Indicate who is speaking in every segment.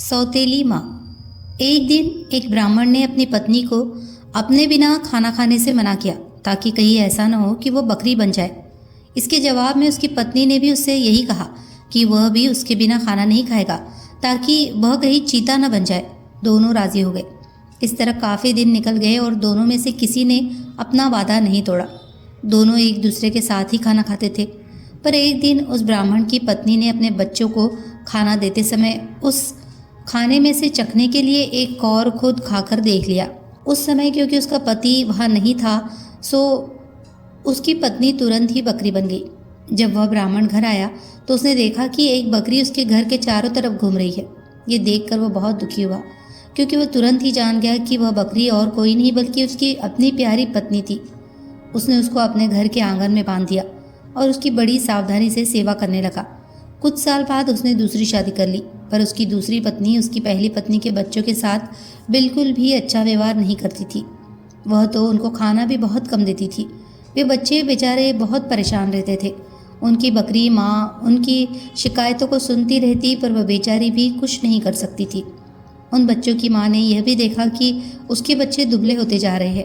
Speaker 1: सौतेली माँ। एक दिन एक ब्राह्मण ने अपनी पत्नी को अपने बिना खाना खाने से मना किया ताकि कहीं ऐसा न हो कि वो बकरी बन जाए। इसके जवाब में उसकी पत्नी ने भी उससे यही कहा कि वह भी उसके बिना खाना नहीं खाएगा ताकि वह कहीं चीता न बन जाए। दोनों राजी हो गए। इस तरह काफ़ी दिन निकल गए और दोनों में से किसी ने अपना वादा नहीं तोड़ा। दोनों एक दूसरे के साथ ही खाना खाते थे। पर एक दिन उस ब्राह्मण की पत्नी ने अपने बच्चों को खाना देते समय उस खाने में से चखने के लिए एक कौर खुद खाकर देख लिया। उस समय क्योंकि उसका पति वहाँ नहीं था, सो उसकी पत्नी तुरंत ही बकरी बन गई। जब वह ब्राह्मण घर आया तो उसने देखा कि एक बकरी उसके घर के चारों तरफ घूम रही है। ये देखकर वह बहुत दुखी हुआ क्योंकि वह तुरंत ही जान गया कि वह बकरी और कोई नहीं बल्कि उसकी अपनी प्यारी पत्नी थी। उसने उसको अपने घर के आंगन में बांध दिया और उसकी बड़ी सावधानी से सेवा करने लगा। कुछ साल बाद उसने दूसरी शादी कर ली, पर उसकी दूसरी पत्नी उसकी पहली पत्नी के बच्चों के साथ बिल्कुल भी अच्छा व्यवहार नहीं करती थी। वह तो उनको खाना भी बहुत कम देती थी। वे बच्चे बेचारे बहुत परेशान रहते थे। उनकी बकरी माँ उनकी शिकायतों को सुनती रहती, पर वह बेचारी भी कुछ नहीं कर सकती थी। उन बच्चों की माँ ने यह भी देखा कि उसके बच्चे दुबले होते जा रहे हैं,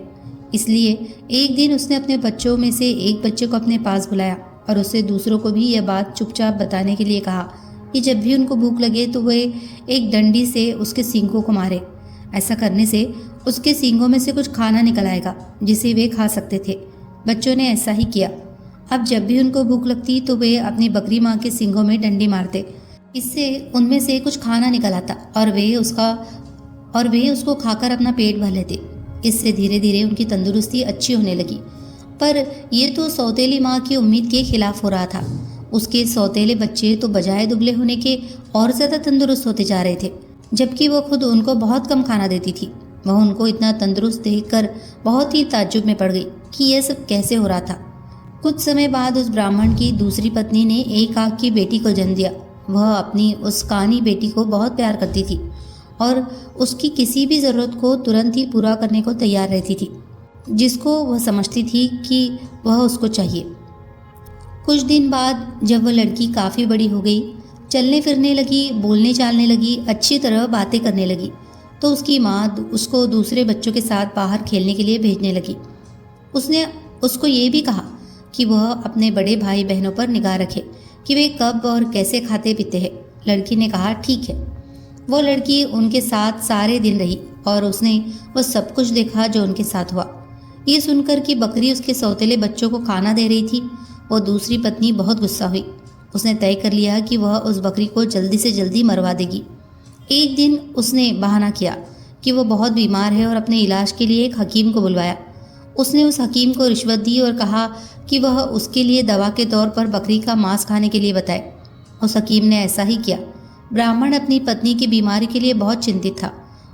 Speaker 1: इसलिए एक दिन उसने अपने बच्चों में से एक बच्चे को अपने पास बुलाया और उससे दूसरों को भी यह बात चुपचाप बताने के लिए कहा कि जब भी उनको भूख लगे तो वे एक डंडी से उसके सींगों को मारे। ऐसा करने से उसके सींगों में से कुछ खाना निकल आएगा जिसे वे खा सकते थे। बच्चों ने ऐसा ही किया। अब जब भी उनको भूख लगती तो वे अपनी बकरी माँ के सींगों में डंडी मारते। इससे उनमें से कुछ खाना निकल आता और वे उसको खाकर अपना पेट भर लेते। इससे धीरे धीरे उनकी तंदुरुस्ती अच्छी होने लगी। पर यह तो सौतेली माँ की उम्मीद के खिलाफ हो रहा था। उसके सौतेले बच्चे तो बजाय दुबले होने के और ज़्यादा तंदुरुस्त होते जा रहे थे, जबकि वह खुद उनको बहुत कम खाना देती थी। वह उनको इतना तंदुरुस्त देखकर बहुत ही ताज्जुब में पड़ गई कि यह सब कैसे हो रहा था। कुछ समय बाद उस ब्राह्मण की दूसरी पत्नी ने एक आँख की बेटी को जन्म दिया। वह अपनी उस कानी बेटी को बहुत प्यार करती थी और उसकी किसी भी ज़रूरत को तुरंत ही पूरा करने को तैयार रहती थी, जिसको वह समझती थी कि वह उसको चाहिए। कुछ दिन बाद जब वह लड़की काफ़ी बड़ी हो गई, चलने फिरने लगी, बोलने चालने लगी, अच्छी तरह बातें करने लगी, तो उसकी माँ उसको दूसरे बच्चों के साथ बाहर खेलने के लिए भेजने लगी। उसने उसको ये भी कहा कि वह अपने बड़े भाई बहनों पर निगाह रखे कि वे कब और कैसे खाते पीते हैं। लड़की ने कहा ठीक है। वो लड़की उनके साथ सारे दिन रही और उसने वह सब कुछ देखा जो उनके साथ हुआ। ये सुनकर कि बकरी उसके सौतेले बच्चों को खाना दे रही थी, वो दूसरी पत्नी बहुत गुस्सा हुई। उसने तय कर लिया कि वह उस बकरी को जल्दी से जल्दी मरवा देगी। एक दिन उसने बहाना किया कि वह बहुत बीमार है और अपने इलाज के लिए एक हकीम को बुलवाया। उसने उस हकीम को रिश्वत दी और कहा कि वह उसके लिए दवा के तौर पर बकरी का मांस खाने के लिए बताए। उस हकीम ने ऐसा ही किया। ब्राह्मण अपनी पत्नी की बीमारी के लिए बहुत चिंतित था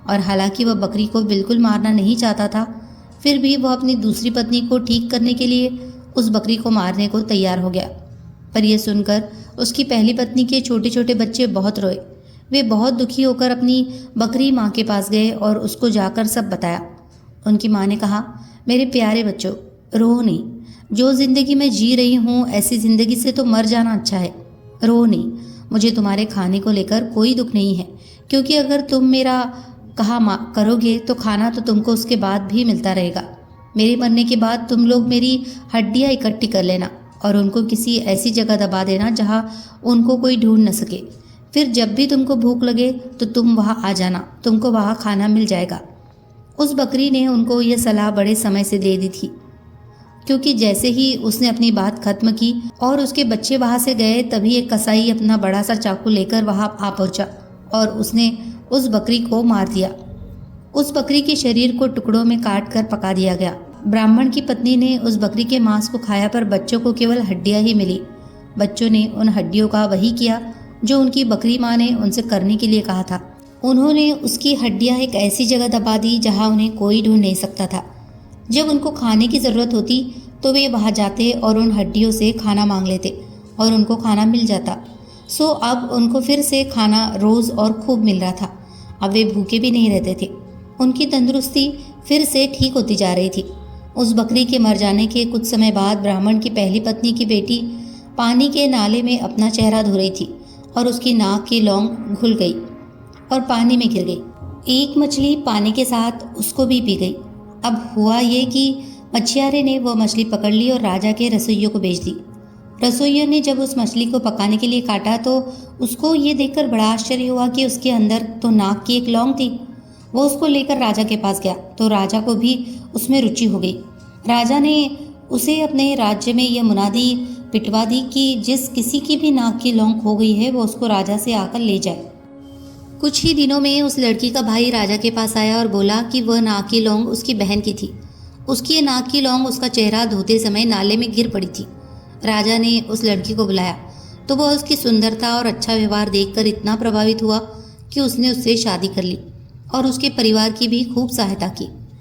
Speaker 1: और हालांकि वह बकरी को बिल्कुल मारना नहीं चाहता था, फिर भी वह अपनी दूसरी पत्नी को ठीक करने के लिए उस बकरी को मारने को तैयार हो गया। पर यह सुनकर उसकी पहली पत्नी के छोटे छोटे बच्चे बहुत रोए। वे बहुत दुखी होकर अपनी बकरी माँ के पास गए और उसको जाकर सब बताया। उनकी माँ ने कहा, मेरे प्यारे बच्चों, रो नहीं। जो ज़िंदगी मैं जी रही हूँ ऐसी ज़िंदगी से तो मर जाना अच्छा है। रो नहीं। मुझे तुम्हारे खाने को लेकर कोई दुख नहीं है, क्योंकि अगर तुम मेरा कहा करोगे तो खाना तो तुमको उसके बाद भी मिलता रहेगा। मेरे मरने के बाद तुम लोग मेरी हड्डियाँ इकट्ठी कर लेना और उनको किसी ऐसी जगह दबा देना जहाँ उनको कोई ढूंढ न सके। फिर जब भी तुमको भूख लगे तो तुम वहाँ आ जाना, तुमको वहाँ खाना मिल जाएगा। उस बकरी ने उनको यह सलाह बड़े समय से दे दी थी, क्योंकि जैसे ही उसने अपनी बात खत्म की और उसके बच्चे वहाँ से गए, तभी एक कसाई अपना बड़ा सा चाकू लेकर वहाँ आ पहुँचा और उसने उस बकरी को मार दिया। उस बकरी के शरीर को टुकड़ों में काट कर पका दिया गया। ब्राह्मण की पत्नी ने उस बकरी के मांस को खाया, पर बच्चों को केवल हड्डियाँ ही मिली। बच्चों ने उन हड्डियों का वही किया जो उनकी बकरी माँ ने उनसे करने के लिए कहा था। उन्होंने उसकी हड्डियाँ एक ऐसी जगह दबा दी जहाँ उन्हें कोई ढूंढ नहीं सकता था। जब उनको खाने की ज़रूरत होती तो वे वहाँ जाते और उन हड्डियों से खाना मांग लेते और उनको खाना मिल जाता। सो अब उनको फिर से खाना रोज़ और खूब मिल रहा था। अब वे भूखे भी नहीं रहते थे। उनकी तंदुरुस्ती फिर से ठीक होती जा रही थी। उस बकरी के मर जाने के कुछ समय बाद ब्राह्मण की पहली पत्नी की बेटी पानी के नाले में अपना चेहरा धो रही थी और उसकी नाक की लौंग घुल गई। और पानी में गिर गई। एक मछली पानी के साथ उसको भी पी गई। अब हुआ ये कि मछियारे ने वो मछली पकड़ ली और राजा के रसोइयों को बेच दी। रसोइयों ने जब उस मछली को पकाने के लिए काटा तो उसको ये देखकर बड़ा आश्चर्य हुआ कि उसके अंदर तो नाक की एक लौंग थी। वो उसको लेकर राजा के पास गया तो राजा को भी उसमें रुचि हो गई। राजा ने उसे अपने राज्य में यह मुनादी पिटवा दी कि जिस किसी की भी नाक की लौंग खो गई है वो उसको राजा से आकर ले जाए। कुछ ही दिनों में उस लड़की का भाई राजा के पास आया और बोला कि वह नाक की लौंग उसकी बहन की थी। उसकी ये नाक की लौंग उसका चेहरा धोते समय नाले में गिर पड़ी थी। राजा ने उस लड़की को बुलाया तो वह उसकी सुंदरता और अच्छा व्यवहार देखकर इतना प्रभावित हुआ कि उसने उससे शादी कर ली और उसके परिवार की भी खूब सहायता की।